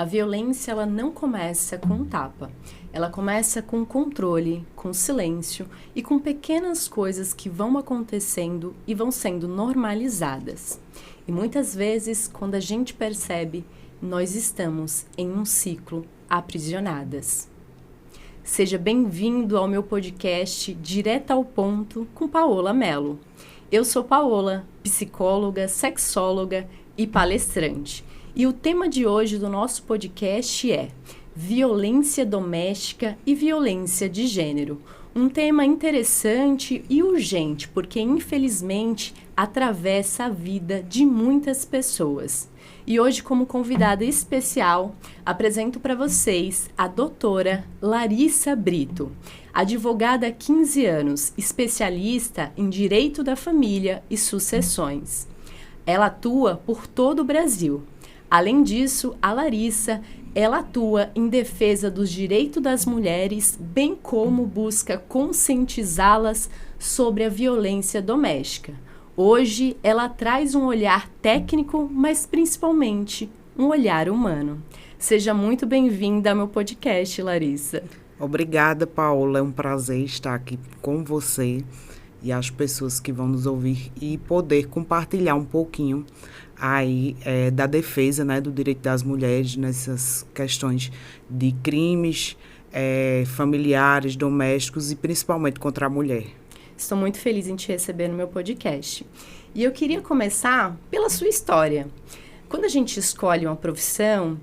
violência, ela não começa com um tapa. Ela começa com controle, com silêncio e com pequenas coisas que vão acontecendo e vão sendo normalizadas. E muitas vezes, quando a gente percebe, nós estamos em um ciclo aprisionadas. Seja bem-vindo ao meu podcast Direto ao Ponto com Paola Mello. Eu sou Paola, psicóloga, sexóloga e palestrante. E o tema de hoje do nosso podcast é violência doméstica e violência de gênero. Um tema interessante e urgente, porque infelizmente atravessa a vida de muitas pessoas. E hoje, como convidada especial, apresento para vocês a doutora Larissa Brito, advogada há 15 anos, especialista em direito da família e sucessões. Ela atua por todo o Brasil. Além disso, a Larissa, ela atua em defesa dos direitos das mulheres, bem como busca conscientizá-las sobre a violência doméstica. Hoje, ela traz um olhar técnico, mas principalmente um olhar humano. Seja muito bem-vinda ao meu podcast, Larissa. Obrigada, Paola. É um prazer estar aqui com você e as pessoas que vão nos ouvir e poder compartilhar um pouquinho aí da defesa, né, do direito das mulheres nessas questões de crimes familiares, domésticos e principalmente contra a mulher. Estou muito feliz em te receber no meu podcast. E eu queria começar pela sua história. Quando a gente escolhe uma profissão,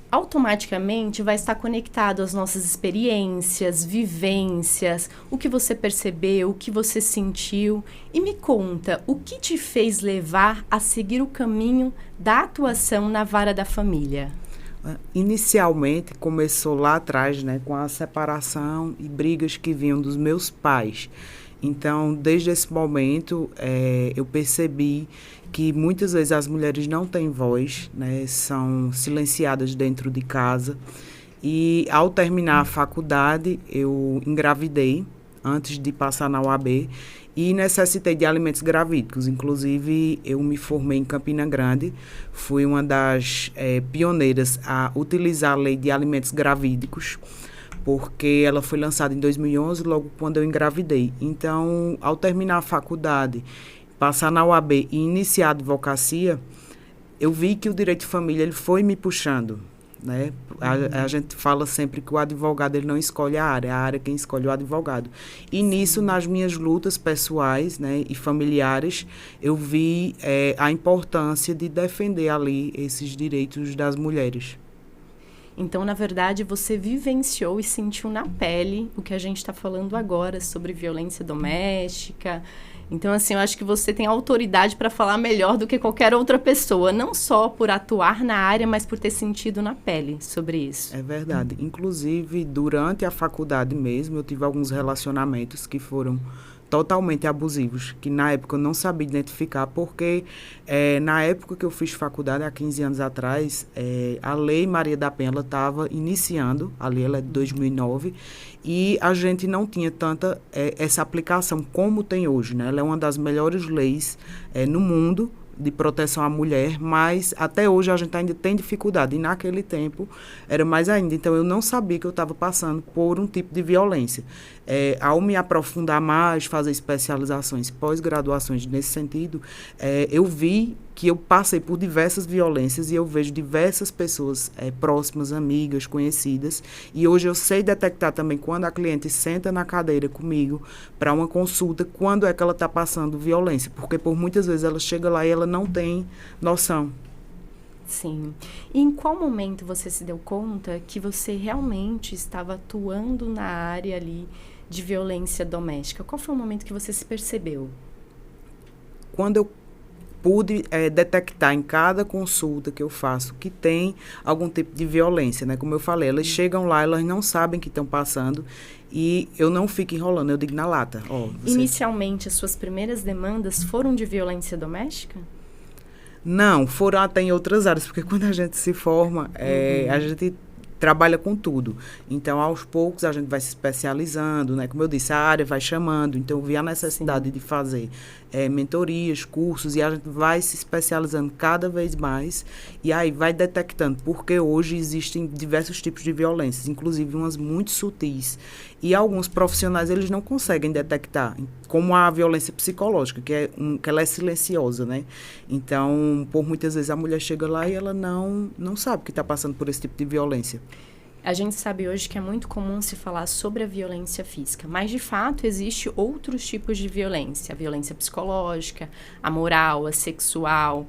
automaticamente vai estar conectado às nossas experiências, vivências, o que você percebeu, o que você sentiu. E me conta, o que te fez levar a seguir o caminho da atuação na vara da família? Inicialmente começou lá atrás, né, com a separação e brigas que vinham dos meus pais. Então, desde esse momento, eu percebi que muitas vezes as mulheres não têm voz, né, são silenciadas dentro de casa. E ao terminar a faculdade, eu engravidei antes de passar na UAB e necessitei de alimentos gravídicos. Inclusive, eu me formei em Campina Grande, fui uma das pioneiras a utilizar a lei de alimentos gravídicos, porque ela foi lançada em 2011, logo quando eu engravidei. Então, ao terminar a faculdade, passar na UAB e iniciar a advocacia, eu vi que o direito de família ele foi me puxando, né? A gente fala sempre que o advogado ele não escolhe a área quem escolhe o advogado. E sim, nisso, nas minhas lutas pessoais, né, e familiares, eu vi a importância de defender ali esses direitos das mulheres. Então, na verdade, você vivenciou e sentiu na pele o que a gente está falando agora sobre violência doméstica. Então, assim, eu acho que você tem autoridade para falar melhor do que qualquer outra pessoa, não só por atuar na área, mas por ter sentido na pele sobre isso. É verdade. Inclusive, durante a faculdade mesmo, eu tive alguns relacionamentos que foram totalmente abusivos, que na época eu não sabia identificar, porque na época que eu fiz faculdade, há 15 anos atrás, a Lei Maria da Penha estava iniciando, a lei ela é de 2009, e a gente não tinha tanta essa aplicação como tem hoje, né? Ela é uma das melhores leis no mundo de proteção à mulher, mas até hoje a gente ainda tem dificuldade, e naquele tempo era mais ainda. Então, eu não sabia que eu estava passando por um tipo de violência. Ao me aprofundar mais, fazer especializações, pós-graduações nesse sentido, eu vi que eu passei por diversas violências e eu vejo diversas pessoas próximas, amigas, conhecidas, e hoje eu sei detectar também quando a cliente senta na cadeira comigo para uma consulta, quando é que ela está passando violência, porque por muitas vezes ela chega lá e ela não tem noção. Sim. E em qual momento você se deu conta que você realmente estava atuando na área ali de violência doméstica? Qual foi o momento que você se percebeu? Quando eu pude detectar em cada consulta que eu faço que tem algum tipo de violência, né? Como eu falei, elas chegam lá, elas não sabem que estão passando e eu não fico enrolando, eu digo na lata. Inicialmente, as suas primeiras demandas foram de violência doméstica? Não, foram até em outras áreas, porque quando a gente se forma, a gente trabalha com tudo. Então, aos poucos, a gente vai se especializando, né? Como eu disse, a área vai chamando. Então, eu vi a necessidade de fazer mentorias, cursos, e a gente vai se especializando cada vez mais. E aí vai detectando, porque hoje existem diversos tipos de violências, inclusive umas muito sutis. E alguns profissionais, eles não conseguem detectar, como a violência psicológica, que ela é silenciosa, né? Então, por muitas vezes, a mulher chega lá e ela não sabe que está passando por esse tipo de violência. A gente sabe hoje que é muito comum se falar sobre a violência física, mas, de fato, existe outros tipos de violência. A violência psicológica, a moral, a sexual.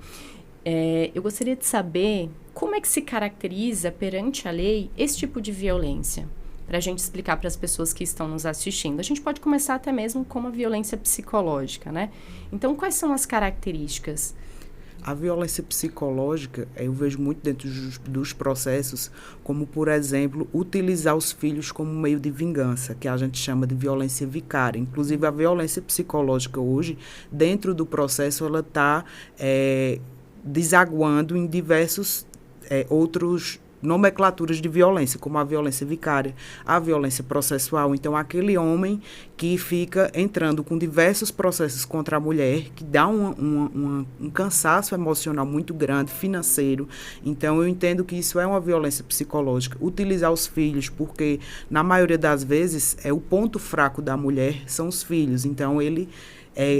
Eu gostaria de saber como é que se caracteriza perante a lei esse tipo de violência, para a gente explicar para as pessoas que estão nos assistindo. A gente pode começar até mesmo com a violência psicológica, né? Então, quais são as características? A violência psicológica, eu vejo muito dentro dos processos, como, por exemplo, utilizar os filhos como meio de vingança, que a gente chama de violência vicária. Inclusive, a violência psicológica hoje, dentro do processo, ela está desaguando em diversos outros nomenclaturas de violência, como a violência vicária, a violência processual. Então, aquele homem que fica entrando com diversos processos contra a mulher, que dá um cansaço emocional muito grande, financeiro. Então, eu entendo que isso é uma violência psicológica. Utilizar os filhos, porque, na maioria das vezes, o ponto fraco da mulher são os filhos. Então, ele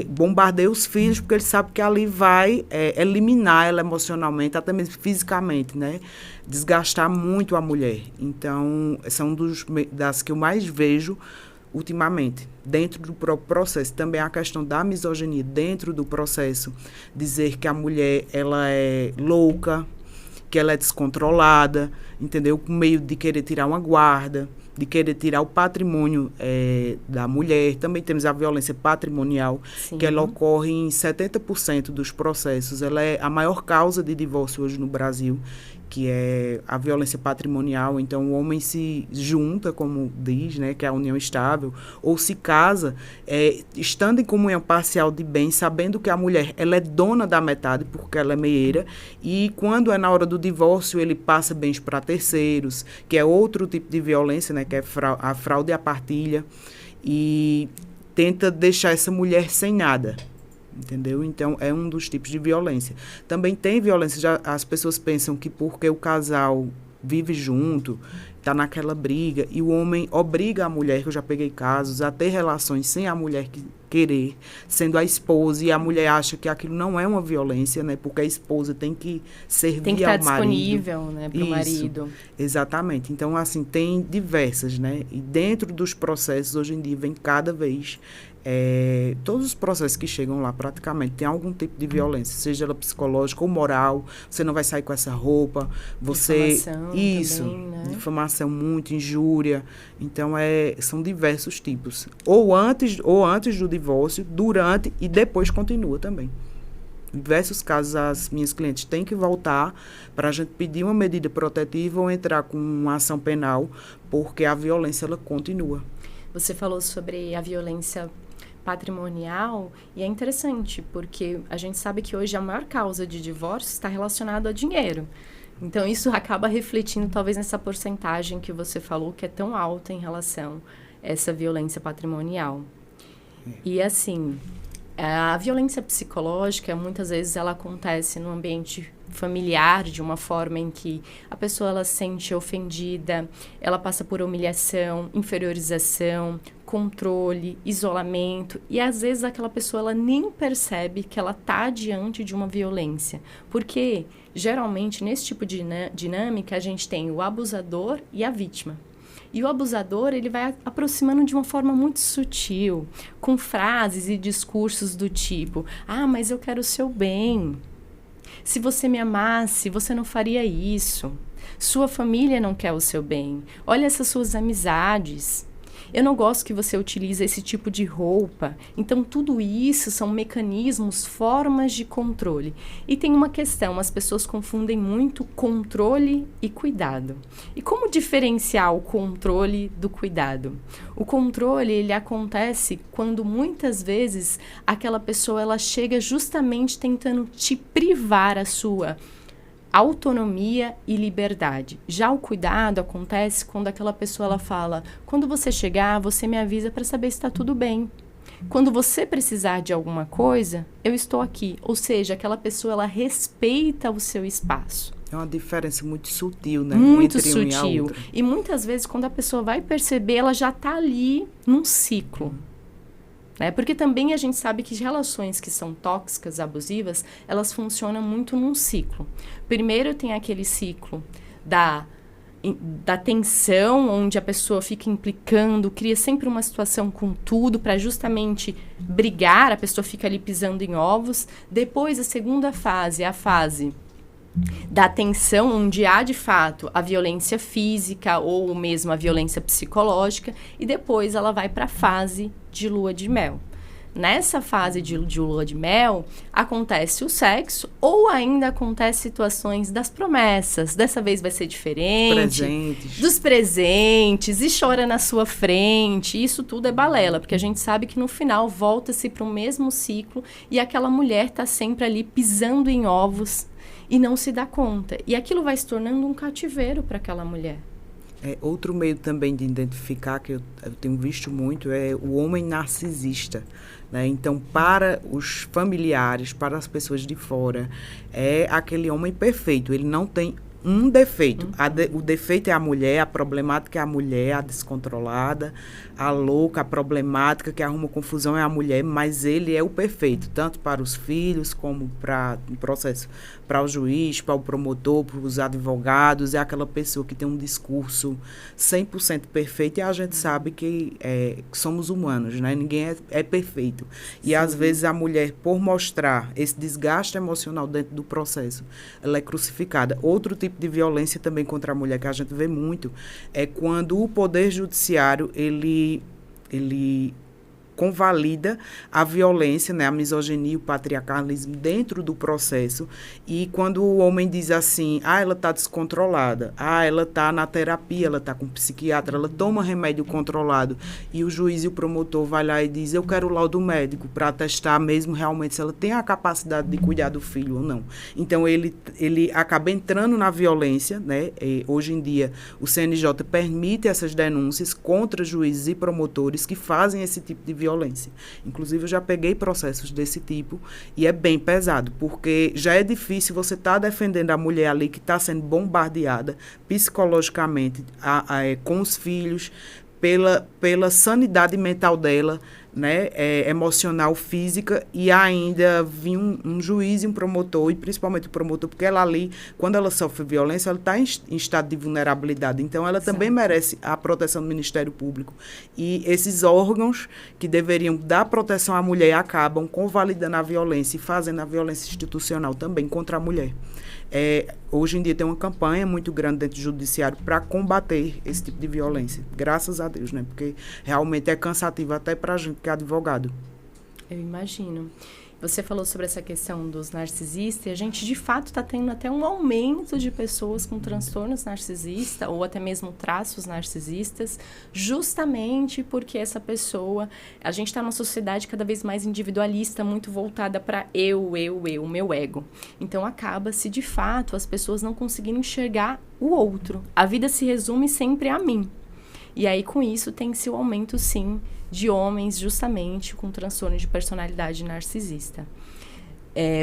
bombardeia os filhos, porque ele sabe que ali vai eliminar ela emocionalmente, até mesmo fisicamente, né? Desgastar muito a mulher. Então, são das que eu mais vejo ultimamente, dentro do próprio processo. Também a questão da misoginia dentro do processo, dizer que a mulher ela é louca, que ela é descontrolada, entendeu? Com meio de querer tirar uma guarda, de querer tirar o patrimônio da mulher. Também temos a violência patrimonial, Sim. que ela ocorre em 70% dos processos. Ela é a maior causa de divórcio hoje no Brasil, que é a violência patrimonial. Então, o homem se junta, como diz, né, que é a união estável, ou se casa, estando em comunhão parcial de bens, sabendo que a mulher ela é dona da metade, porque ela é meieira, e quando é na hora do divórcio, ele passa bens para terceiros, que é outro tipo de violência, né, que é a fraude e a partilha, e tenta deixar essa mulher sem nada. Entendeu? Então, é um dos tipos de violência. Também tem violência, as pessoas pensam que porque o casal vive junto, está naquela briga, e o homem obriga a mulher, que eu já peguei casos, a ter relações sem a mulher querer, sendo a esposa, e a mulher acha que aquilo não é uma violência, né? Porque a esposa tem que servir ao marido. Tem que estar disponível, né, para o marido. Exatamente. Então, assim, tem diversas, né? E dentro dos processos, hoje em dia, vem cada vez... todos os processos que chegam lá praticamente tem algum tipo de violência, seja ela psicológica ou moral. Você não vai sair com essa roupa, difamação também, né? Difamação, muito, injúria. Então são diversos tipos, ou antes do divórcio, durante e depois continua também. Em diversos casos, as minhas clientes têm que voltar para a gente pedir uma medida protetiva ou entrar com uma ação penal, porque a violência ela continua. Você falou sobre a violência patrimonial, e é interessante, porque a gente sabe que hoje a maior causa de divórcio está relacionada a dinheiro. Então, isso acaba refletindo, talvez, nessa porcentagem que você falou, que é tão alta em relação a essa violência patrimonial. E, assim, a violência psicológica, muitas vezes, ela acontece no ambiente familiar, de uma forma em que a pessoa ela se sente ofendida, ela passa por humilhação, inferiorização, controle, isolamento, e às vezes aquela pessoa ela nem percebe que ela está diante de uma violência, porque geralmente nesse tipo de dinâmica a gente tem o abusador e a vítima. E o abusador, ele vai aproximando de uma forma muito sutil, com frases e discursos do tipo: ah, mas eu quero o seu bem. Se você me amasse, você não faria isso. Sua família não quer o seu bem. Olha essas suas amizades. Eu não gosto que você utilize esse tipo de roupa. Então, tudo isso são mecanismos, formas de controle. E tem uma questão, as pessoas confundem muito controle e cuidado. E como diferenciar o controle do cuidado? O controle, ele acontece quando muitas vezes aquela pessoa ela chega justamente tentando te privar autonomia e liberdade. Já o cuidado acontece quando aquela pessoa ela fala: quando você chegar, você me avisa para saber se está tudo bem. Quando você precisar de alguma coisa, eu estou aqui. Ou seja, aquela pessoa ela respeita o seu espaço. É uma diferença muito sutil, né? Muito entre sutil. Um e a outra. E muitas vezes, quando a pessoa vai perceber, ela já está ali num ciclo. Né? Porque também a gente sabe que relações que são tóxicas, abusivas, elas funcionam muito num ciclo. Primeiro tem aquele ciclo da tensão, onde a pessoa fica implicando, cria sempre uma situação com tudo para justamente brigar, a pessoa fica ali pisando em ovos. Depois, a segunda fase é a fase da tensão, onde há de fato a violência física ou mesmo a violência psicológica, e depois ela vai para a fase de lua de mel. Nessa fase de lua de mel, acontece o sexo ou ainda acontece situações das promessas. Dessa vez vai ser diferente. Dos presentes. E chora na sua frente. Isso tudo é balela, porque a gente sabe que no final volta-se para o mesmo ciclo e aquela mulher está sempre ali pisando em ovos e não se dá conta. E aquilo vai se tornando um cativeiro para aquela mulher. Outro meio também de identificar, que eu tenho visto muito, é o homem narcisista. Né? Então, para os familiares, para as pessoas de fora, é aquele homem perfeito. Ele não tem um defeito. O defeito é a mulher, a problemática é a mulher, a descontrolada, a louca, a problemática, que arruma confusão é a mulher, mas ele é o perfeito, tanto para os filhos como para o processo, para o juiz, para o promotor, para os advogados. É aquela pessoa que tem um discurso 100% perfeito, e a gente sabe que somos humanos, né? Ninguém é perfeito. E sim, às vezes a mulher, por mostrar esse desgaste emocional dentro do processo, ela é crucificada. Outro tipo de violência também contra a mulher que a gente vê muito é quando o poder judiciário ele convalida a violência, né, a misoginia, o patriarcalismo dentro do processo. E quando o homem diz assim: ela está descontrolada, ela está na terapia, ela está com um psiquiatra, ela toma remédio controlado, e o juiz e o promotor vai lá e diz: eu quero o laudo médico para atestar mesmo realmente se ela tem a capacidade de cuidar do filho ou não. Então ele acaba entrando na violência, né? Hoje em dia o CNJ permite essas denúncias contra juízes e promotores que fazem esse tipo de violência. Inclusive, eu já peguei processos desse tipo e é bem pesado, porque já é difícil você estar defendendo a mulher ali que está sendo bombardeada psicologicamente com os filhos, pela sanidade mental dela, né, emocional, física, e ainda vir um juiz e um promotor, e principalmente o promotor, porque ela ali, quando ela sofre violência, ela está em estado de vulnerabilidade. Então, ela também merece a proteção do Ministério Público. E esses órgãos que deveriam dar proteção à mulher acabam convalidando a violência e fazendo a violência institucional também contra a mulher. Hoje em dia tem uma campanha muito grande dentro do judiciário para combater esse tipo de violência. Graças a Deus, né? Porque realmente é cansativo até para a gente que é advogado. Eu imagino. Você falou sobre essa questão dos narcisistas, e a gente, de fato, está tendo até um aumento de pessoas com transtornos narcisistas, ou até mesmo traços narcisistas, justamente porque essa pessoa... A gente está numa sociedade cada vez mais individualista, muito voltada para eu, meu ego. Então, acaba-se, de fato, as pessoas não conseguindo enxergar o outro. A vida se resume sempre a mim. E aí, com isso, tem-se o aumento, sim, de homens justamente com transtorno de personalidade narcisista.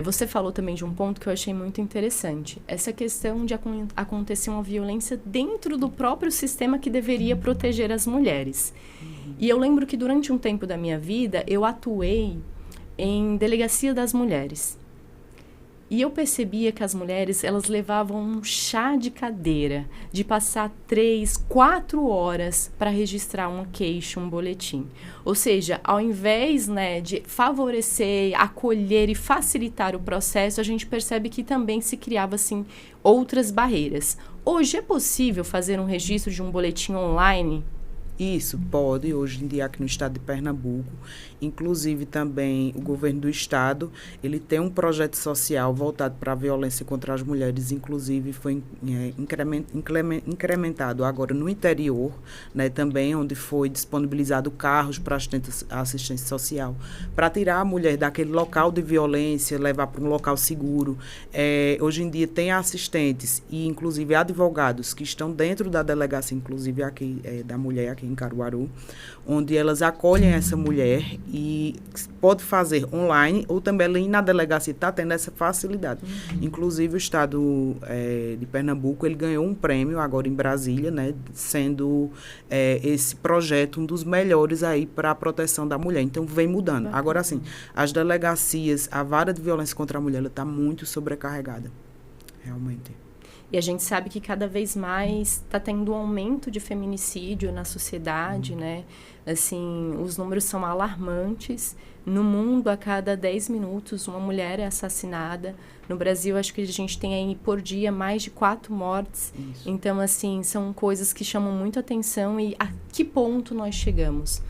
Você falou também de um ponto que eu achei muito interessante. Essa questão de acontecer uma violência dentro do próprio sistema que deveria proteger as mulheres. E eu lembro que durante um tempo da minha vida, eu atuei em delegacia das mulheres. E eu percebia que as mulheres, elas levavam um chá de cadeira, de passar 3, 4 horas para registrar uma queixa, um boletim. Ou seja, ao invés, né, de favorecer, acolher e facilitar o processo, a gente percebe que também se criava, assim, outras barreiras. Hoje é possível fazer um registro de um boletim online? Isso, pode, hoje em dia aqui no estado de Pernambuco. Inclusive também o governo do estado, ele tem um projeto social voltado para a violência contra as mulheres, inclusive foi incrementado agora no interior, né, também onde foi disponibilizado carros para assistência social, para tirar a mulher daquele local de violência, levar para um local seguro. Hoje em dia tem assistentes e inclusive advogados que estão dentro da delegacia, inclusive aqui da mulher, aqui em Caruaru, onde elas acolhem essa mulher e pode fazer online ou também ali na delegacia está tendo essa facilidade. Inclusive o estado de Pernambuco, ele ganhou um prêmio agora em Brasília, né, sendo esse projeto um dos melhores aí para a proteção da mulher. Então vem mudando. Agora sim, as delegacias, a vara de violência contra a mulher, ela está muito sobrecarregada, realmente. E a gente sabe que cada vez mais está tendo um aumento de feminicídio na sociedade, né? Assim, os números são alarmantes. No mundo, a cada 10 minutos, uma mulher é assassinada. No Brasil, acho que a gente tem aí por dia mais de 4 mortes. Isso. Então, assim, são coisas que chamam muito atenção. E a que ponto nós chegamos?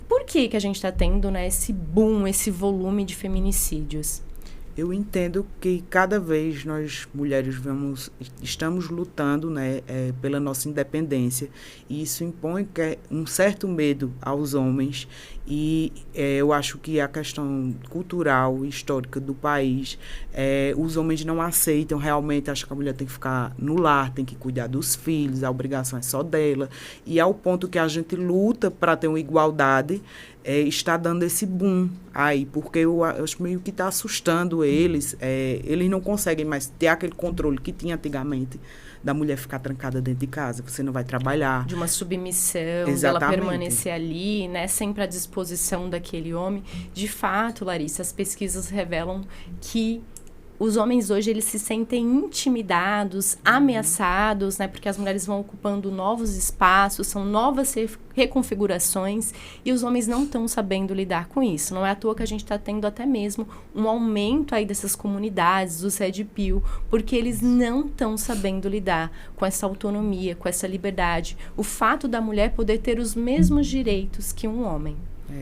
Por que a gente está tendo, né, esse boom, esse volume de feminicídios? Eu entendo que cada vez nós, mulheres, estamos lutando, né, pela nossa independência. E isso impõe um certo medo aos homens. E eu acho que a questão cultural e histórica do país, os homens não aceitam realmente, acham que a mulher tem que ficar no lar, tem que cuidar dos filhos, a obrigação é só dela. E ao ponto que a gente luta para ter uma igualdade, está dando esse boom aí, porque eu acho meio que está assustando eles. Eles não conseguem mais ter aquele controle que tinha antigamente da mulher ficar trancada dentro de casa, você não vai trabalhar. De uma submissão, exatamente, dela permanecer ali, né, sempre à disposição daquele homem. De fato, Larissa, as pesquisas revelam que os homens hoje, eles se sentem intimidados, ameaçados, né? Porque as mulheres vão ocupando novos espaços, são novas reconfigurações e os homens não estão sabendo lidar com isso. Não é à toa que a gente está tendo até mesmo um aumento aí dessas comunidades, dos Red Pill, porque eles não estão sabendo lidar com essa autonomia, com essa liberdade. O fato da mulher poder ter os mesmos direitos que um homem.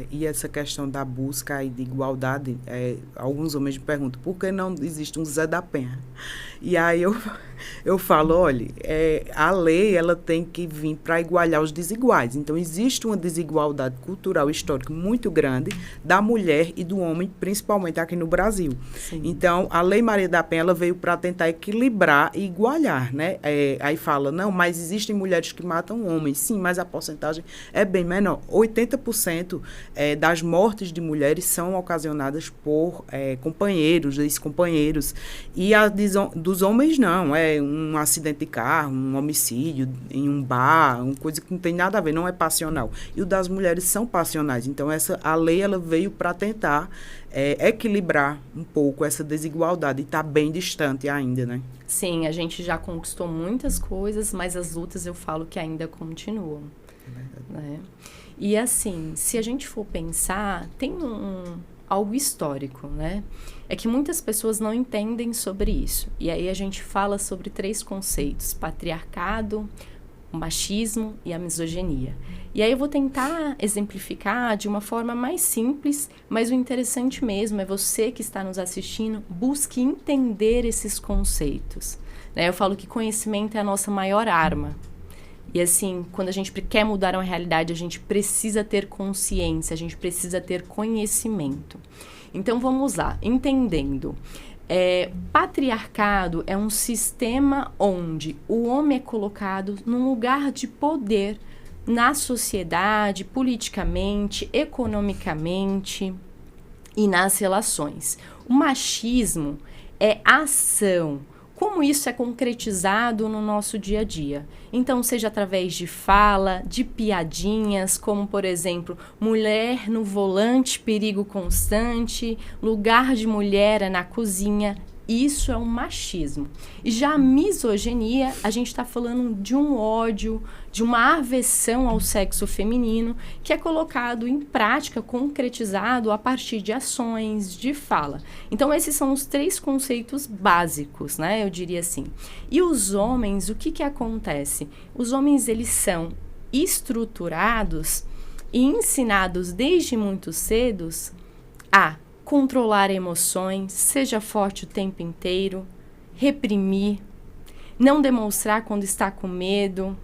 E essa questão da busca aí de igualdade, alguns homens me perguntam, por que não existe um Zé da Penha? E aí eu falo, olha, a lei ela tem que vir para igualar os desiguais. Então, existe uma desigualdade cultural e histórica muito grande da mulher e do homem, principalmente aqui no Brasil. Sim. Então, a Lei Maria da Penha ela veio para tentar equilibrar e igualar, né? Aí fala, não, mas existem mulheres que matam homens. Sim, mas a porcentagem é bem menor. 80% das mortes de mulheres são ocasionadas por companheiros, ex-companheiros. E dos homens, não. Um acidente de carro, um homicídio em um bar, uma coisa que não tem nada a ver, não é passional. E o das mulheres são passionais. Então, a lei ela veio para tentar equilibrar um pouco essa desigualdade. E está bem distante ainda, né? Sim, a gente já conquistou muitas coisas, mas as lutas eu falo que ainda continuam. É verdade. Né? E assim, se a gente for pensar, tem algo histórico, né? É que muitas pessoas não entendem sobre isso. E aí a gente fala sobre 3 conceitos: patriarcado, o machismo e a misoginia. E aí eu vou tentar exemplificar de uma forma mais simples, mas o interessante mesmo é você que está nos assistindo, busque entender esses conceitos. Né? Eu falo que conhecimento é a nossa maior arma. E assim, quando a gente quer mudar uma realidade, a gente precisa ter consciência, a gente precisa ter conhecimento. Então, vamos lá, entendendo. Patriarcado é um sistema onde o homem é colocado num lugar de poder na sociedade, politicamente, economicamente e nas relações. O machismo é ação. Como isso é concretizado no nosso dia a dia? Então, seja através de fala, de piadinhas, como, por exemplo, mulher no volante, perigo constante, lugar de mulher é na cozinha. Isso é um machismo. E já a misoginia, a gente está falando de um ódio, de uma aversão ao sexo feminino, que é colocado em prática, concretizado a partir de ações, de fala. Então, esses são os 3 conceitos básicos, né? Eu diria assim. E os homens, o que acontece? Os homens, eles são estruturados e ensinados desde muito cedos a controlar emoções, seja forte o tempo inteiro, reprimir, não demonstrar quando está com medo.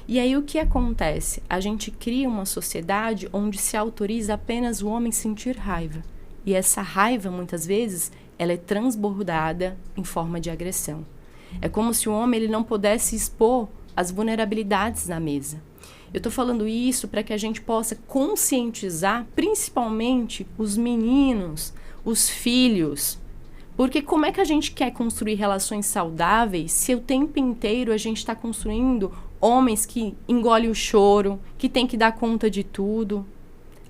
E aí o que acontece? A gente cria uma sociedade onde se autoriza apenas o homem sentir raiva. E essa raiva, muitas vezes, ela é transbordada em forma de agressão. É como se o homem ele não pudesse expor as vulnerabilidades na mesa. Eu estou falando isso para que a gente possa conscientizar, principalmente os meninos, os filhos. Porque como é que a gente quer construir relações saudáveis se o tempo inteiro a gente está construindo homens que engolem o choro, que tem que dar conta de tudo?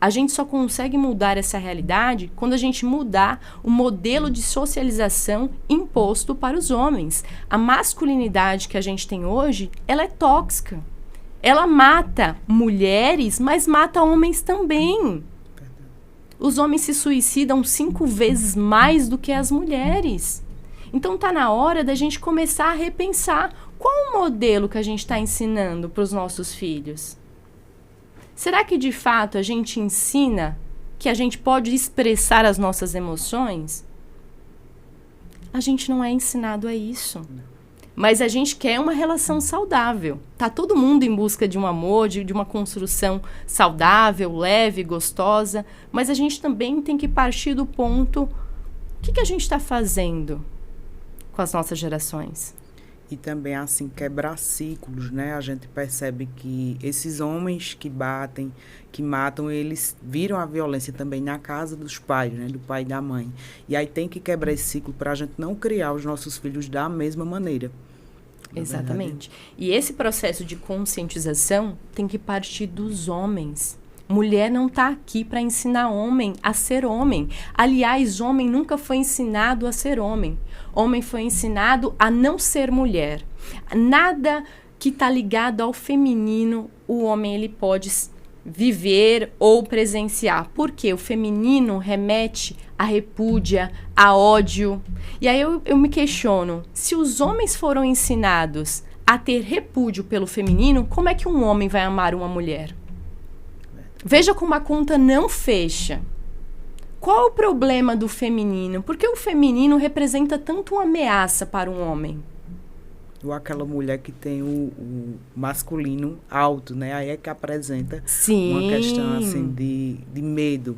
A gente só consegue mudar essa realidade quando a gente mudar o modelo de socialização imposto para os homens. A masculinidade que a gente tem hoje, ela é tóxica. Ela mata mulheres, mas mata homens também. Os homens se suicidam 5 vezes mais do que as mulheres. Então está na hora da gente começar a repensar qual o modelo que a gente está ensinando para os nossos filhos. Será que de fato a gente ensina que a gente pode expressar as nossas emoções? A gente não é ensinado a isso. Mas a gente quer uma relação saudável. Tá todo mundo em busca de um amor, de uma construção saudável, leve, gostosa. Mas a gente também tem que partir do ponto, o que a gente está fazendo com as nossas gerações? E também, assim, quebrar ciclos, né? A gente percebe que esses homens que batem, que matam, eles viram a violência também na casa dos pais, né? Do pai e da mãe. E aí tem que quebrar esse ciclo para a gente não criar os nossos filhos da mesma maneira. Exatamente. E esse processo de conscientização tem que partir dos homens. Mulher não está aqui para ensinar homem a ser homem. Aliás, homem nunca foi ensinado a ser homem. Homem foi ensinado a não ser mulher. Nada que está ligado ao feminino, o homem ele pode viver ou presenciar. Porque o feminino remete a repúdia, a ódio. E aí eu me questiono, se os homens foram ensinados a ter repúdio pelo feminino, como é que um homem vai amar uma mulher? Veja como a conta não fecha. Qual é o problema do feminino? Por que o feminino representa tanto uma ameaça para um homem? Ou aquela mulher que tem o masculino alto, né? Aí é que apresenta uma questão assim, de medo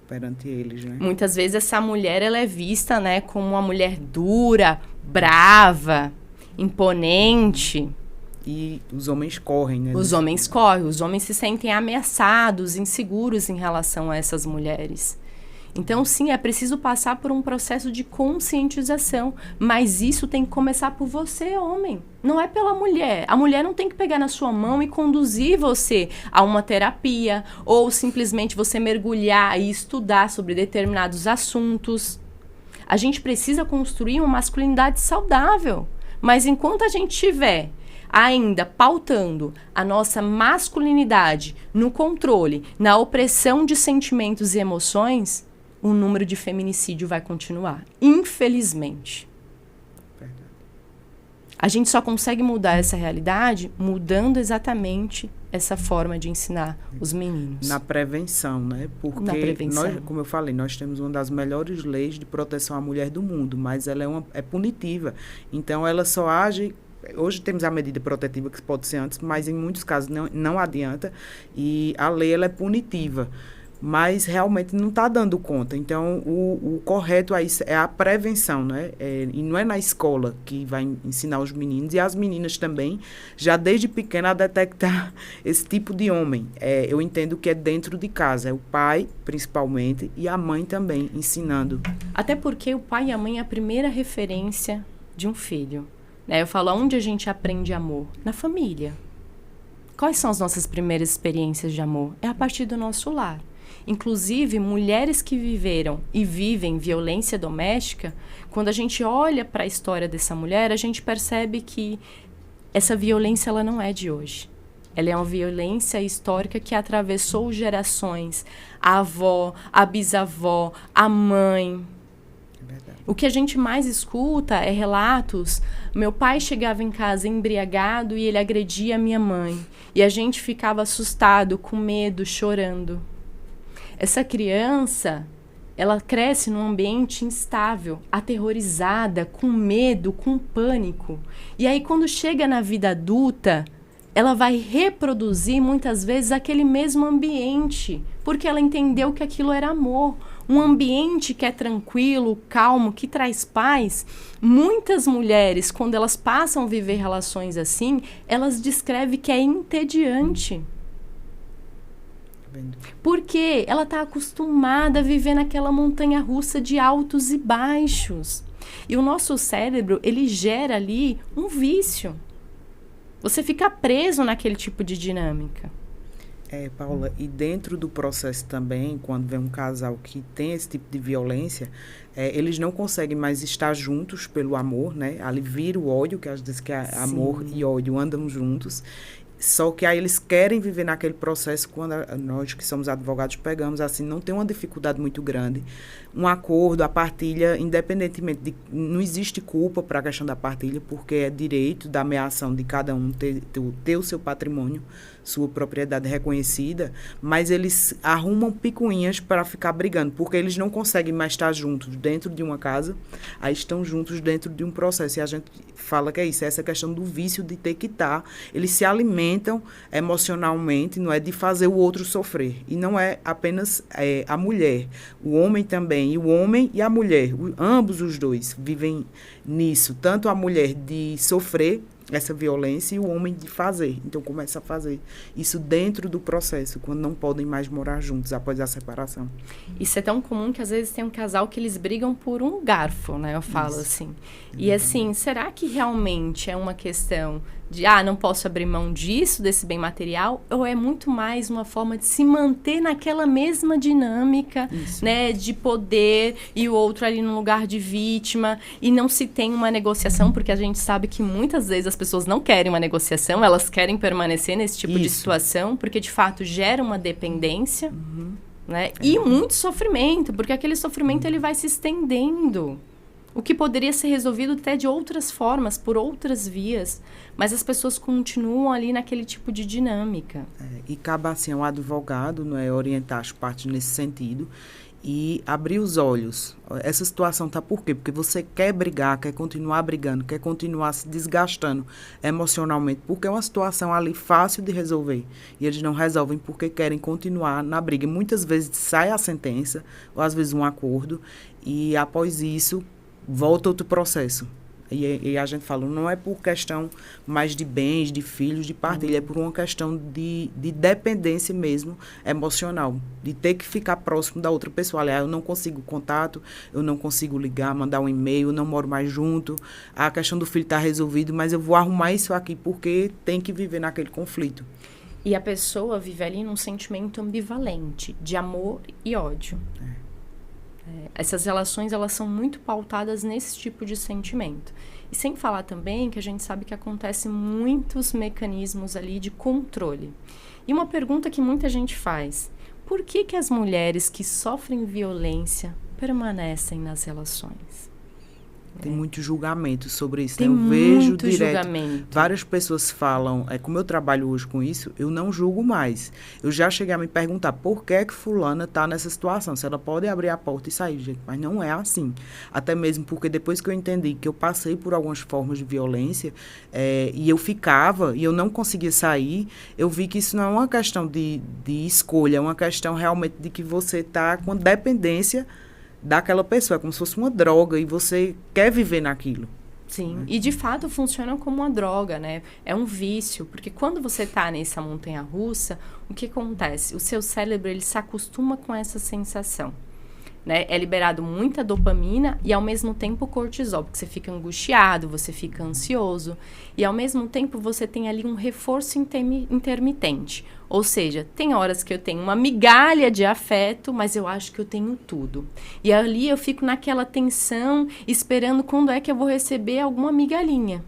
perante eles, né? Muitas vezes essa mulher ela é vista, né, como uma mulher dura, brava, imponente. E os homens correm, né? Os homens correm, os homens se sentem ameaçados, inseguros em relação a essas mulheres. Então, sim, é preciso passar por um processo de conscientização, mas isso tem que começar por você, homem. Não é pela mulher. A mulher não tem que pegar na sua mão e conduzir você a uma terapia, ou simplesmente você mergulhar e estudar sobre determinados assuntos. A gente precisa construir uma masculinidade saudável, mas enquanto a gente tiver ainda pautando a nossa masculinidade no controle, na opressão de sentimentos e emoções, o número de feminicídio vai continuar, infelizmente. Verdade. A gente só consegue mudar essa realidade mudando exatamente essa forma de ensinar os meninos. Na prevenção, né? Porque, na prevenção. Nós, como eu falei, nós temos uma das melhores leis de proteção à mulher do mundo, mas ela é punitiva. Então, ela só age... Hoje temos a medida protetiva que pode ser antes, mas em muitos casos não adianta. E a lei ela é punitiva, mas realmente não está dando conta. Então, o correto é a prevenção, né? E não é na escola que vai ensinar os meninos e as meninas também, já desde pequena, a detectar esse tipo de homem. Eu entendo que é dentro de casa, é o pai, principalmente, e a mãe também, ensinando. Até porque o pai e a mãe é a primeira referência de um filho. Eu falo, onde a gente aprende amor? Na família. Quais são as nossas primeiras experiências de amor? É a partir do nosso lar. Inclusive, mulheres que viveram e vivem violência doméstica, quando a gente olha para a história dessa mulher, a gente percebe que essa violência ela não é de hoje. Ela é uma violência histórica que atravessou gerações. A avó, a bisavó, a mãe. É verdade. O que a gente mais escuta é relatos, meu pai chegava em casa embriagado e ele agredia a minha mãe. E a gente ficava assustado, com medo, chorando. Essa criança, ela cresce num ambiente instável, aterrorizada, com medo, com pânico. E aí, quando chega na vida adulta, ela vai reproduzir, muitas vezes, aquele mesmo ambiente, porque ela entendeu que aquilo era amor. Um ambiente que é tranquilo, calmo, que traz paz. Muitas mulheres, quando elas passam a viver relações assim, elas descrevem que é entediante. Porque ela está acostumada a viver naquela montanha-russa de altos e baixos. E o nosso cérebro, ele gera ali um vício. Você fica preso naquele tipo de dinâmica. Paula, e dentro do processo também, quando vem um casal que tem esse tipo de violência, eles não conseguem mais estar juntos pelo amor, né? Ali vira o ódio, que às vezes que amor e ódio andam juntos. Só que aí eles querem viver naquele processo, quando nós que somos advogados pegamos, assim, não tem uma dificuldade muito grande. Um acordo, a partilha, independentemente de... Não existe culpa para a questão da partilha, porque é direito da ameação de cada um ter o seu patrimônio, sua propriedade reconhecida, mas eles arrumam picuinhas para ficar brigando, porque eles não conseguem mais estar juntos dentro de uma casa, aí estão juntos dentro de um processo. E a gente fala que é isso, é essa questão do vício de ter que estar. Eles se alimentam emocionalmente, não é de fazer o outro sofrer. E não é apenas a mulher, o homem também, e o homem e a mulher, ambos os dois vivem nisso, tanto a mulher de sofrer essa violência e o homem de fazer. Então, começa a fazer isso dentro do processo, quando não podem mais morar juntos após a separação. Isso é tão comum que, às vezes, tem um casal que eles brigam por um garfo, né? Eu falo isso. Assim. E, assim, será que realmente é uma questão de, não posso abrir mão disso, desse bem material? Ou é muito mais uma forma de se manter naquela mesma dinâmica, né? De poder e o outro ali no lugar de vítima, e não se tem uma negociação, porque a gente sabe que muitas vezes as pessoas não querem uma negociação, elas querem permanecer nesse tipo de situação, porque de fato gera uma dependência, né? E muito sofrimento, porque aquele sofrimento ele vai se estendendo. O que poderia ser resolvido até de outras formas, por outras vias, mas as pessoas continuam ali naquele tipo de dinâmica. E cabe assim ao advogado, não é, orientar as partes nesse sentido e abrir os olhos. Essa situação está por quê? Porque você quer brigar, quer continuar brigando, quer continuar se desgastando emocionalmente, porque é uma situação ali fácil de resolver. E eles não resolvem porque querem continuar na briga. E muitas vezes sai a sentença, ou às vezes um acordo, e após isso volta outro processo. E a gente fala, não é por questão mais de bens, de filhos, de partilha, é por uma questão de dependência mesmo, emocional, de ter que ficar próximo da outra pessoa. Aliás, eu não consigo contato, eu não consigo ligar, mandar um e-mail, eu não moro mais junto, a questão do filho está resolvida, mas eu vou arrumar isso aqui porque tem que viver naquele conflito. E a pessoa vive ali num sentimento ambivalente, de amor e ódio. Essas relações, elas são muito pautadas nesse tipo de sentimento. E sem falar também que a gente sabe que acontecem muitos mecanismos ali de controle. E uma pergunta que muita gente faz: por que as mulheres que sofrem violência permanecem nas relações? Tem muito julgamento sobre isso. Tem eu vejo muito direto. Julgamento. Várias pessoas falam, como eu trabalho hoje com isso, eu não julgo mais. Eu já cheguei a me perguntar por que fulana está nessa situação, se ela pode abrir a porta e sair, gente. Mas não é assim. Até mesmo porque depois que eu entendi que eu passei por algumas formas de violência, e eu ficava, e eu não conseguia sair, eu vi que isso não é uma questão de escolha, é uma questão realmente de que você está com dependência daquela pessoa, é como se fosse uma droga, e você quer viver naquilo. Sim, e de fato funciona como uma droga, né? É um vício, porque quando você está nessa montanha-russa, o que acontece? O seu cérebro, ele se acostuma com essa sensação, né? É liberado muita dopamina e, ao mesmo tempo, cortisol, porque você fica angustiado, você fica ansioso, e, ao mesmo tempo, você tem ali um reforço intermitente. Ou seja, tem horas que eu tenho uma migalha de afeto, mas eu acho que eu tenho tudo. E ali eu fico naquela tensão, esperando quando é que eu vou receber alguma migalhinha,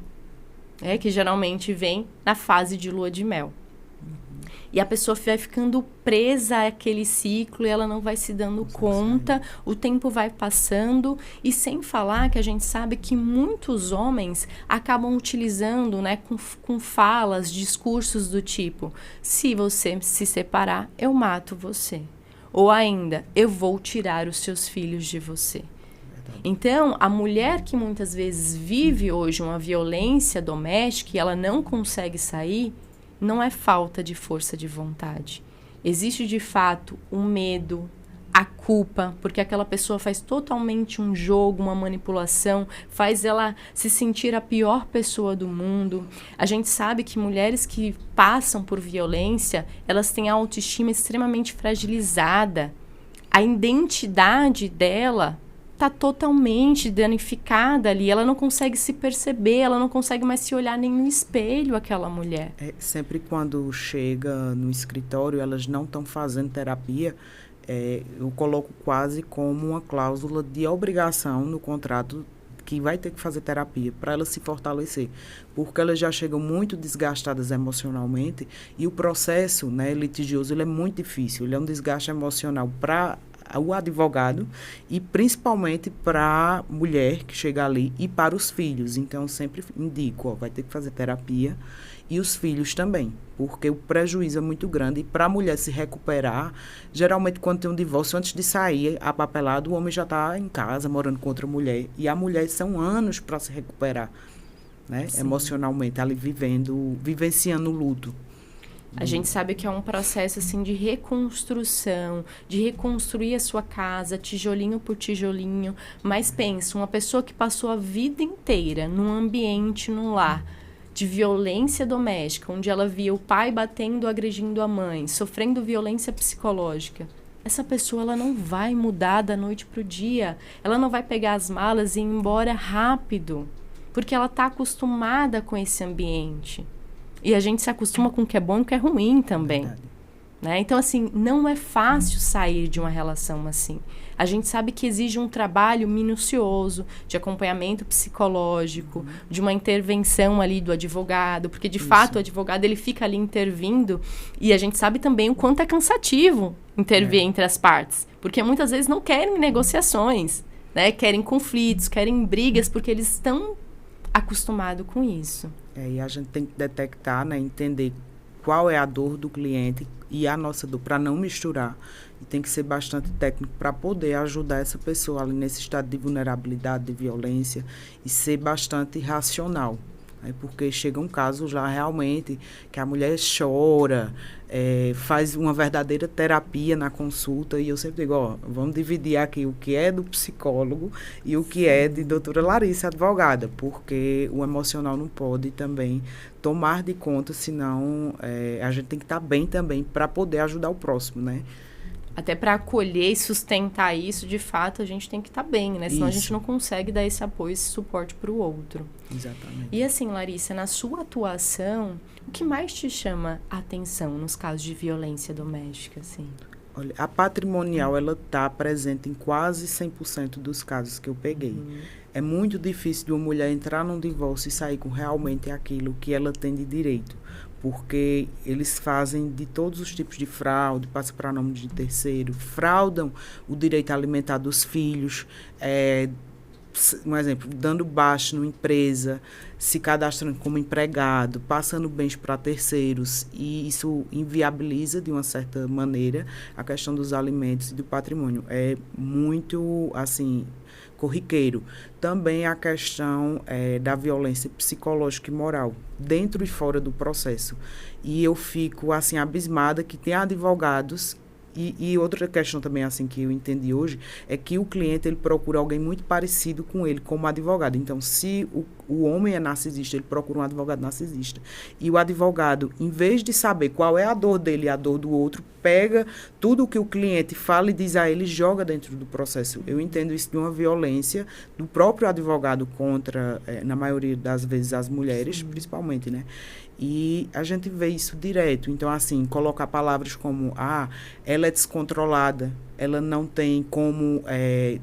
que geralmente vem na fase de lua de mel. E a pessoa vai ficando presa àquele ciclo e ela não vai se dando conta, o tempo vai passando, e sem falar que a gente sabe que muitos homens acabam utilizando, né, com falas, discursos do tipo: se você se separar, eu mato você. Ou ainda, eu vou tirar os seus filhos de você. Então, a mulher que muitas vezes vive hoje uma violência doméstica e ela não consegue sair, não é falta de força de vontade. Existe, de fato, o medo, a culpa, porque aquela pessoa faz totalmente um jogo, uma manipulação, faz ela se sentir a pior pessoa do mundo. A gente sabe que mulheres que passam por violência, elas têm a autoestima extremamente fragilizada. A identidade dela está totalmente danificada ali, ela não consegue se perceber, ela não consegue mais se olhar nem no espelho, aquela mulher. Sempre quando chega no escritório, elas não estão fazendo terapia, eu coloco quase como uma cláusula de obrigação no contrato que vai ter que fazer terapia para ela se fortalecer, porque elas já chegam muito desgastadas emocionalmente e o processo, né, litigioso, ele é muito difícil, ele é um desgaste emocional para o advogado e principalmente para a mulher que chega ali e para os filhos. Então, eu sempre indico, vai ter que fazer terapia e os filhos também, porque o prejuízo é muito grande e para a mulher se recuperar, geralmente quando tem um divórcio, antes de sair a papelada, o homem já está em casa, morando com outra mulher e a mulher são anos para se recuperar, né, emocionalmente, ali vivenciando o luto. A gente sabe que é um processo assim de reconstrução, de reconstruir a sua casa, tijolinho por tijolinho. Mas pensa, uma pessoa que passou a vida inteira num ambiente, num lar de violência doméstica, onde ela via o pai batendo, agredindo a mãe, sofrendo violência psicológica. Essa pessoa, ela não vai mudar da noite para o dia. Ela não vai pegar as malas e ir embora rápido, porque ela está acostumada com esse ambiente. E a gente se acostuma com o que é bom e o que é ruim também. Né? Então, assim, não é fácil sair de uma relação assim. A gente sabe que exige um trabalho minucioso, de acompanhamento psicológico, de uma intervenção ali do advogado, porque, de fato, o advogado ele fica ali intervindo, e a gente sabe também o quanto é cansativo intervir entre as partes, porque muitas vezes não querem negociações, né? Querem conflitos, querem brigas, porque eles estão acostumados com isso. E a gente tem que detectar, né, entender qual é a dor do cliente e a nossa dor, para não misturar. E tem que ser bastante técnico para poder ajudar essa pessoa ali nesse estado de vulnerabilidade, de violência, e ser bastante racional. Né, porque chega um caso já realmente que a mulher chora, faz uma verdadeira terapia na consulta, e eu sempre digo, vamos dividir aqui o que é do psicólogo e o que é de doutora Larissa, advogada, porque o emocional não pode também tomar de conta, senão a gente tem que estar bem também para poder ajudar o próximo, né? Até para acolher e sustentar isso, de fato, a gente tem que estar bem, né? Senão a gente não consegue dar esse apoio, esse suporte para o outro. Exatamente. E assim, Larissa, na sua atuação, o que mais te chama a atenção nos casos de violência doméstica, assim? Olha, a patrimonial, ela está presente em quase 100% dos casos que eu peguei. É muito difícil de uma mulher entrar num divórcio e sair com realmente aquilo que ela tem de direito, porque eles fazem de todos os tipos de fraude, passa para nome de terceiro, fraudam o direito alimentar dos filhos, um exemplo, dando baixa numa empresa, se cadastrando como empregado, passando bens para terceiros, e isso inviabiliza, de uma certa maneira, a questão dos alimentos e do patrimônio. É muito, assim, corriqueiro. Também a questão da violência psicológica e moral, dentro e fora do processo. E eu fico, assim, abismada que tem advogados. E outra questão também, assim, que eu entendi hoje, é que o cliente, ele procura alguém muito parecido com ele, como advogado. Então, se o homem é narcisista, ele procura um advogado narcisista. E o advogado, em vez de saber qual é a dor dele e a dor do outro, pega tudo o que o cliente fala e diz a ele, joga dentro do processo. Eu entendo isso de uma violência do próprio advogado contra, na maioria das vezes, as mulheres, principalmente, né? E a gente vê isso direto. Então, assim, colocar palavras como, ela é descontrolada, ela não tem como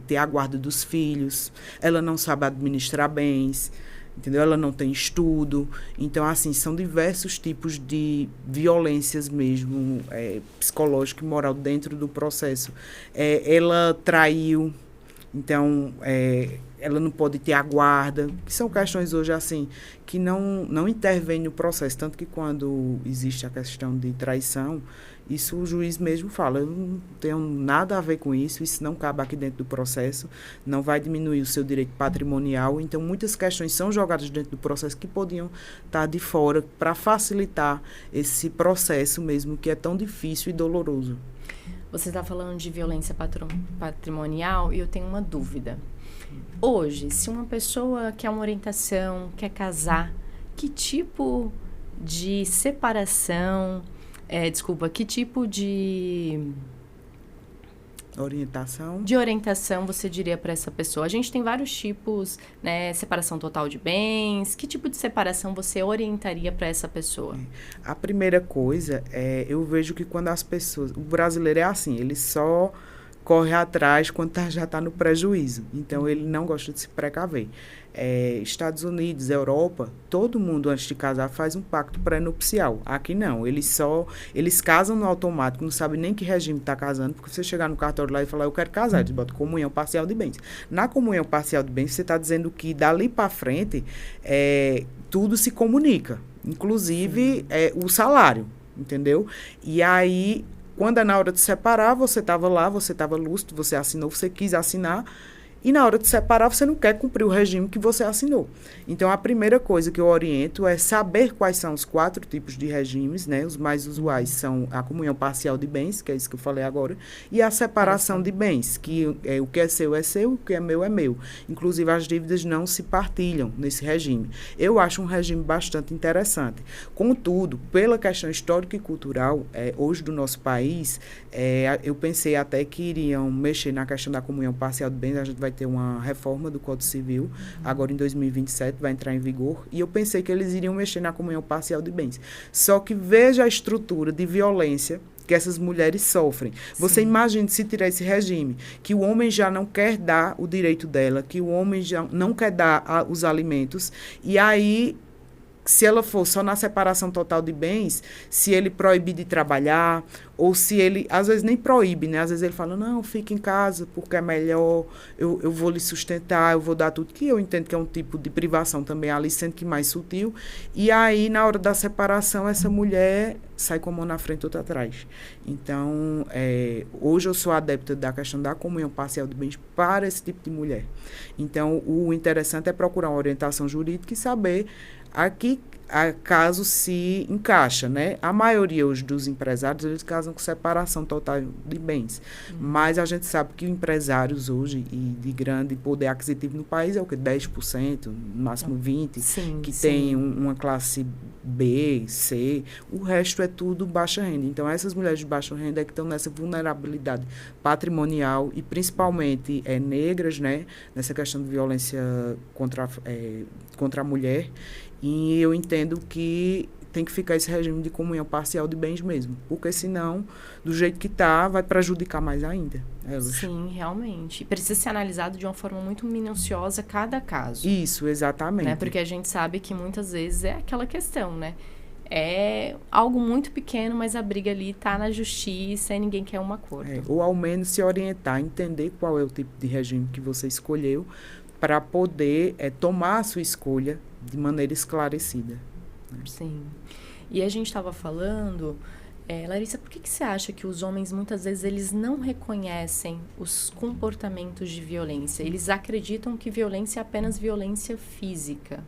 ter a guarda dos filhos, ela não sabe administrar bens, entendeu? Ela não tem estudo. Então, assim, são diversos tipos de violências mesmo, psicológica e moral dentro do processo. Ela traiu, então, ela não pode ter a guarda, que são questões hoje, assim, que não intervêm no processo. Tanto que quando existe a questão de traição, isso o juiz mesmo fala, eu não tenho nada a ver com isso não cabe aqui dentro do processo, não vai diminuir o seu direito patrimonial. Então, muitas questões são jogadas dentro do processo que podiam estar de fora para facilitar esse processo mesmo, que é tão difícil e doloroso. Você está falando de violência patrimonial e eu tenho uma dúvida. Hoje, se uma pessoa quer uma orientação, quer casar, que tipo de separação, que tipo de orientação você diria para essa pessoa? A gente tem vários tipos, né? Separação total de bens. Que tipo de separação você orientaria para essa pessoa? A primeira coisa eu vejo que quando as pessoas... O brasileiro é assim, ele só corre atrás quando já está no prejuízo. Então, ele não gosta de se precaver. Estados Unidos, Europa, todo mundo antes de casar faz um pacto pré-nupcial. Aqui não, eles casam no automático, não sabem nem que regime está casando, porque você chegar no cartório lá e falar, eu quero casar, eles botam comunhão parcial de bens. Na comunhão parcial de bens, você está dizendo que dali para frente, tudo se comunica, inclusive o salário, entendeu? E aí, quando é na hora de separar, você estava lá, você estava lúcido, você assinou, você quis assinar, e na hora de separar, você não quer cumprir o regime que você assinou. Então, a primeira coisa que eu oriento é saber quais são os 4 tipos de regimes, né? Os mais usuais são a comunhão parcial de bens, que é isso que eu falei agora, e a separação de bens, que o que é seu, o que é meu. Inclusive, as dívidas não se partilham nesse regime. Eu acho um regime bastante interessante. Contudo, pela questão histórica e cultural, hoje do nosso país, eu pensei até que iriam mexer na questão da comunhão parcial de bens. A gente vai ter uma reforma do Código Civil, agora em 2027 vai entrar em vigor, e eu pensei que eles iriam mexer na comunhão parcial de bens. Só que veja a estrutura de violência que essas mulheres sofrem. Você imagine se tirar esse regime, que o homem já não quer dar o direito dela, que o homem já não quer dar os alimentos, e aí, se ela for só na separação total de bens, se ele proibir de trabalhar, ou se ele, às vezes nem proíbe, né? Às vezes ele fala, não, fica em casa porque é melhor, eu vou lhe sustentar, eu vou dar tudo, que eu entendo que é um tipo de privação também ali, sendo que mais sutil. E aí, na hora da separação, essa mulher sai com a mão na frente e outra atrás. Então, hoje eu sou adepta da questão da comunhão parcial de bens para esse tipo de mulher. Então, o interessante é procurar uma orientação jurídica e saber aqui caso se encaixa, né? A maioria hoje dos empresários, eles casam com separação total de bens. Mas a gente sabe que empresários hoje e de grande poder aquisitivo no país é o quê? 10%, no máximo 20%, que tem uma classe B, C, o resto é tudo baixa renda. Então, essas mulheres de baixa renda é que estão nessa vulnerabilidade patrimonial e principalmente negras, né? Nessa questão de violência contra a mulher. E eu entendo que tem que ficar esse regime de comunhão parcial de bens mesmo, porque senão, do jeito que está, vai prejudicar mais ainda. Sim, realmente. Precisa ser analisado de uma forma muito minuciosa cada caso. Isso, exatamente. Né? Porque a gente sabe que muitas vezes é aquela questão, né? É algo muito pequeno, mas a briga ali está na justiça e ninguém quer um acordo. Ou ao menos se orientar, entender qual é o tipo de regime que você escolheu, para poder tomar a sua escolha de maneira esclarecida. Né? Sim. E a gente estava falando, Larissa, por que você acha que os homens, muitas vezes, eles não reconhecem os comportamentos de violência? Eles acreditam que violência é apenas violência física.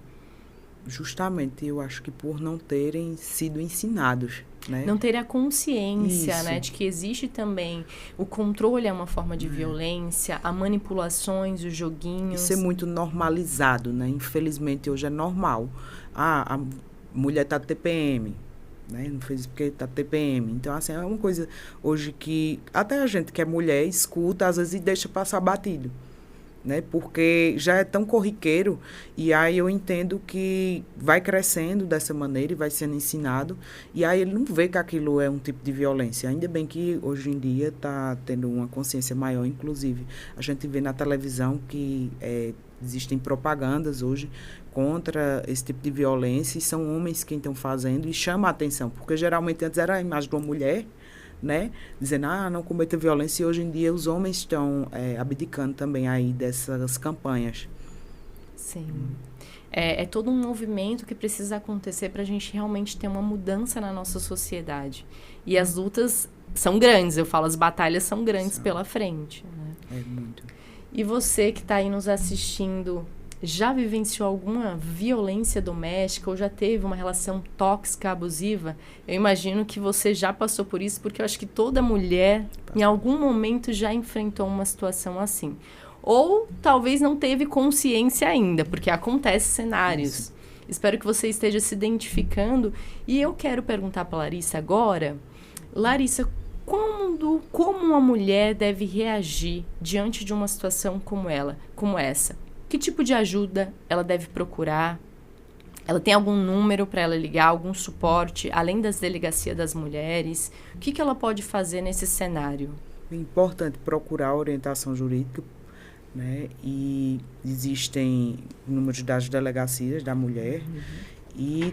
Justamente, eu acho que por não terem sido ensinados. Né? Não terem a consciência, né, de que existe também o controle é uma forma de violência, a manipulações, os joguinhos. Isso é muito normalizado, né? Infelizmente, hoje é normal. A mulher está TPM, né? Não fez isso porque está TPM. Então, assim, é uma coisa hoje que até a gente que é mulher escuta, às vezes, e deixa passar batido. Né? Porque já é tão corriqueiro, e aí eu entendo que vai crescendo dessa maneira e vai sendo ensinado, e aí ele não vê que aquilo é um tipo de violência. Ainda bem que hoje em dia está tendo uma consciência maior, inclusive. A gente vê na televisão que existem propagandas hoje contra esse tipo de violência, e são homens quem estão fazendo, e chama a atenção, porque geralmente antes era a imagem de uma mulher, né, dizendo, não cometa violência, e hoje em dia os homens estão abdicando também aí dessas campanhas. Sim. É todo um movimento que precisa acontecer para a gente realmente ter uma mudança na nossa sociedade. E as lutas são grandes, eu falo, as batalhas são grandes pela frente. Né? Muito. E você que está aí nos assistindo, já vivenciou alguma violência doméstica ou já teve uma relação tóxica, abusiva? Eu imagino que você já passou por isso, porque eu acho que toda mulher, em algum momento, já enfrentou uma situação assim. Ou talvez não teve consciência ainda, porque acontece cenários. Isso. Espero que você esteja se identificando. E eu quero perguntar para a Larissa agora. Larissa, como uma mulher deve reagir diante de uma situação como essa? Que tipo de ajuda ela deve procurar? Ela tem algum número para ela ligar, algum suporte, além das delegacias das mulheres? O que ela pode fazer nesse cenário? É importante procurar orientação jurídica, né? E existem números das delegacias da mulher. E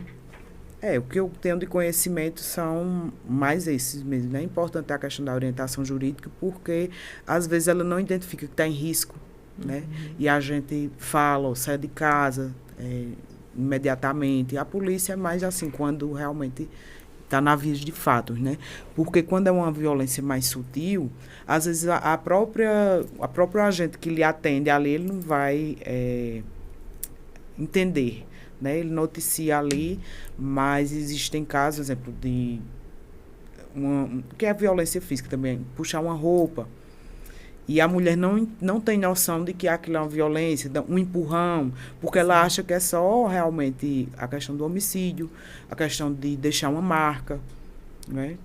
o que eu tenho de conhecimento são mais esses mesmo. Né? É importante a questão da orientação jurídica, porque às vezes ela não identifica que está em risco. Né? E a gente fala, ou sai de casa imediatamente. A polícia é mais assim, quando realmente está na via de fatos, né? Porque quando é uma violência mais sutil, às vezes a própria agente que lhe atende ali, ele não vai entender, né? Ele noticia ali, mas existem casos, por exemplo, que é a violência física também, puxar uma roupa, e a mulher não tem noção de que aquilo é uma violência, um empurrão, porque ela acha que é só realmente a questão do homicídio, a questão de deixar uma marca, né?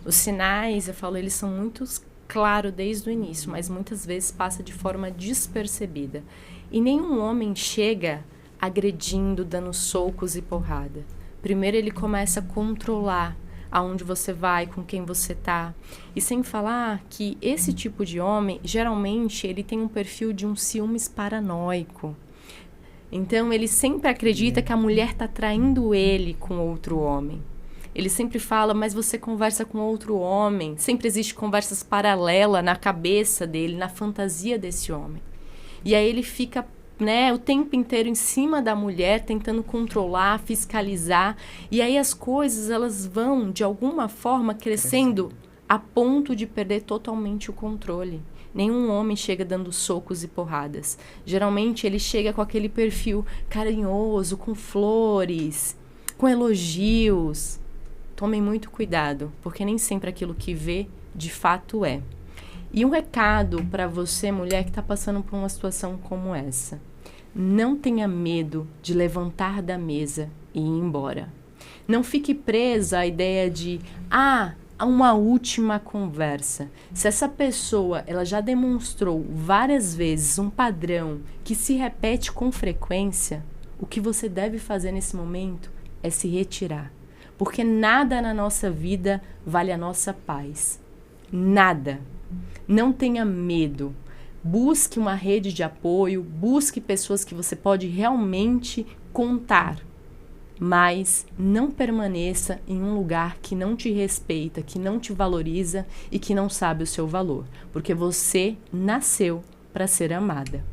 Os sinais, eu falo, eles são muito claros desde o início, mas muitas vezes passa de forma despercebida. E nenhum homem chega agredindo, dando socos e porrada. Primeiro ele começa a controlar aonde você vai, com quem você tá. E sem falar que esse tipo de homem, geralmente, ele tem um perfil de um ciúmes paranoico. Então, ele sempre acredita que a mulher tá traindo ele com outro homem. Ele sempre fala, mas você conversa com outro homem. Sempre existe conversas paralelas na cabeça dele, na fantasia desse homem. E aí ele fica o tempo inteiro em cima da mulher, tentando controlar, fiscalizar. E aí as coisas, elas vão, de alguma forma, crescendo a ponto de perder totalmente o controle. Nenhum homem chega dando socos e porradas. Geralmente, ele chega com aquele perfil carinhoso, com flores, com elogios. Tomem muito cuidado, porque nem sempre aquilo que vê, de fato é. E um recado para você, mulher, que está passando por uma situação como essa. Não tenha medo de levantar da mesa e ir embora. Não fique presa à ideia de, uma última conversa. Se essa pessoa ela já demonstrou várias vezes um padrão que se repete com frequência, o que você deve fazer nesse momento é se retirar. Porque nada na nossa vida vale a nossa paz. Nada. Não tenha medo. Busque uma rede de apoio, busque pessoas que você pode realmente contar. Mas não permaneça em um lugar que não te respeita, que não te valoriza e que não sabe o seu valor. Porque você nasceu para ser amada.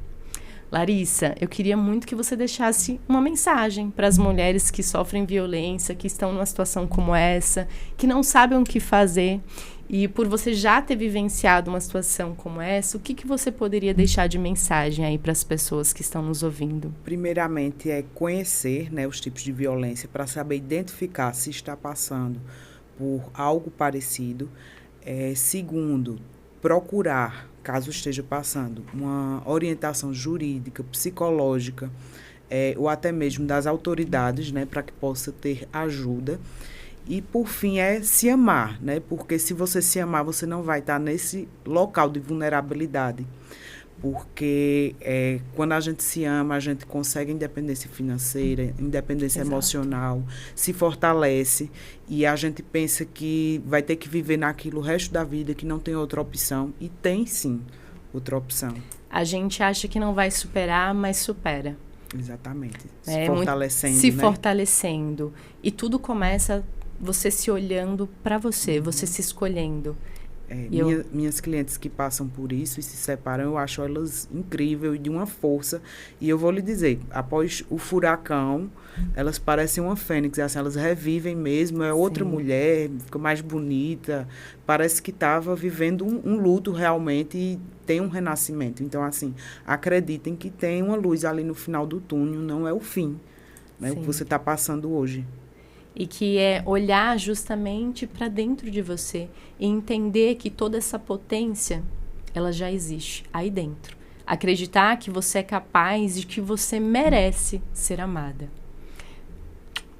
Larissa, eu queria muito que você deixasse uma mensagem para as mulheres que sofrem violência, que estão numa situação como essa, que não sabem o que fazer. E por você já ter vivenciado uma situação como essa, o que você poderia deixar de mensagem aí para as pessoas que estão nos ouvindo? Primeiramente, é conhecer, os tipos de violência para saber identificar se está passando por algo parecido. Segundo, procurar, caso esteja passando, uma orientação jurídica, psicológica, ou até mesmo das autoridades, para que possa ter ajuda. E, por fim, é se amar, porque se você se amar, você não vai estar nesse local de vulnerabilidade. Porque quando a gente se ama, a gente consegue independência financeira, independência emocional, se fortalece e a gente pensa que vai ter que viver naquilo o resto da vida, que não tem outra opção. E tem, sim, outra opção. A gente acha que não vai superar, mas supera. Exatamente. Se fortalecendo, se né? fortalecendo. E tudo começa você se olhando para você, você se escolhendo. Minhas clientes que passam por isso e se separam, eu acho elas incríveis e de uma força. E eu vou lhe dizer, após o furacão, elas parecem uma fênix, assim, elas revivem mesmo, é outra mulher, fica mais bonita, parece que estava vivendo um luto realmente e tem um renascimento. Então, assim, acreditem que tem uma luz ali no final do túnel, não é o fim, né, o que você está passando hoje. E que é olhar justamente para dentro de você e entender que toda essa potência, ela já existe aí dentro. Acreditar que você é capaz e que você merece ser amada.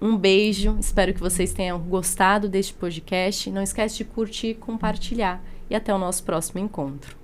Um beijo, espero que vocês tenham gostado deste podcast. Não esquece de curtir e compartilhar. E até o nosso próximo encontro.